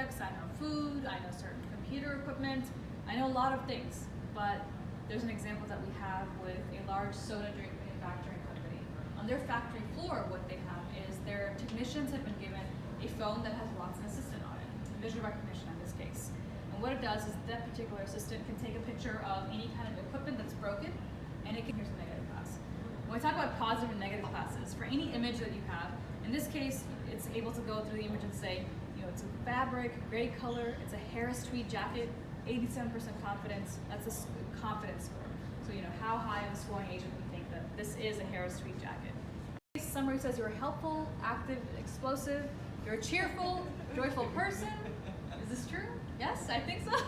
products, I know food, I know certain computer equipment, I know a lot of things, but there's an example that we have with a large soda drink manufacturing company. On their factory floor, what they have is their technicians have been given a phone that has Watson Assistant on it, visual recognition in this case. And what it does is that particular assistant can take a picture of any kind of equipment that's broken, and it can here's a negative class. When we talk about positive and negative classes, for any image that you have, in this case, it's able to go through the image and say, it's a fabric, gray color, it's a Harris tweed jacket, 87% confidence. That's a confidence score. So how high of a scoring agent we think that this is a Harris tweed jacket. Summary says you're helpful, active, explosive, you're a cheerful, joyful person. Is this true? Yes, I think so.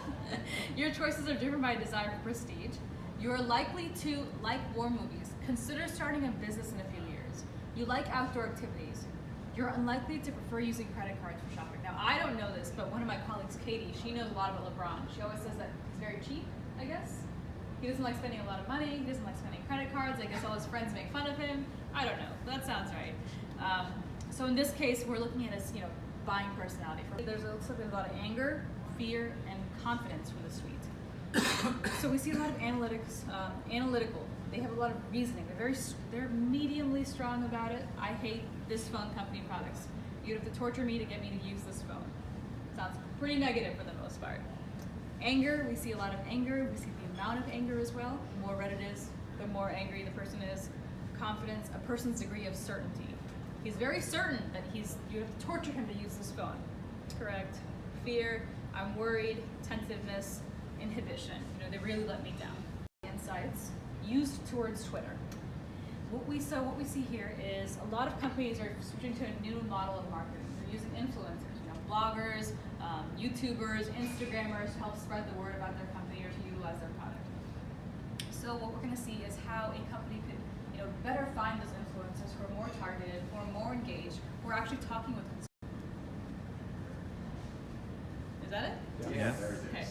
Your choices are driven by a desire for prestige. You're likely to like war movies. Consider starting a business in a few years. You like outdoor activities. You're unlikely to prefer using credit cards for shopping. Now, I don't know this, but one of my colleagues, Katie, she knows a lot about LeBron. She always says that he's very cheap, I guess. He doesn't like spending a lot of money. He doesn't like spending credit cards. I guess all his friends make fun of him. I don't know. That sounds right. So in this case, we're looking at his, buying personality. There's looks like there's a lot of anger, fear, and confidence for the suite. So we see a lot of analytical. They have a lot of reasoning. They're mediumly strong about it. I hate this phone company products. You'd have to torture me to get me to use this phone. Sounds pretty negative for the most part. Anger, we see a lot of anger. We see the amount of anger as well. The more red it is, the more angry the person is. Confidence, a person's degree of certainty. He's very certain that you have to torture him to use this phone. Correct. Fear, I'm worried, tentativeness, inhibition. They really let me down. Insights used towards Twitter. What we see here is a lot of companies are switching to a new model of marketing. They're using influencers, bloggers, YouTubers, Instagrammers to help spread the word about their company or to utilize their product. So what we're going to see is how a company could better find those influencers who are more targeted, who are more engaged, who are actually talking with consumers. Is that it? Yeah. Okay.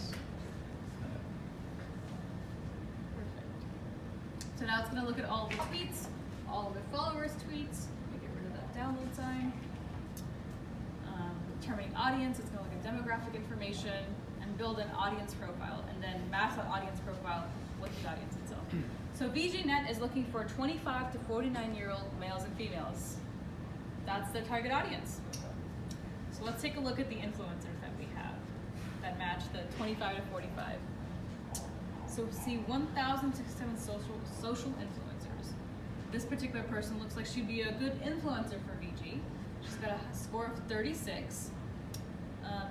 So now it's going to look at all of the tweets, all of the followers' tweets. Let me get rid of that download sign. Determining audience, it's going to look at demographic information and build an audience profile, and then match that audience profile with the audience itself. So VGNet is looking for 25 to 49-year-old males and females. That's their target audience. So let's take a look at the influencers that we have that match the 25 to 45. So we see 1,067 social influencers. This particular person looks like she'd be a good influencer for VG. She's got a score of 36.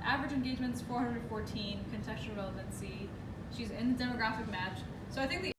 Average engagement's 414, contextual relevancy. She's in the demographic match. So I think the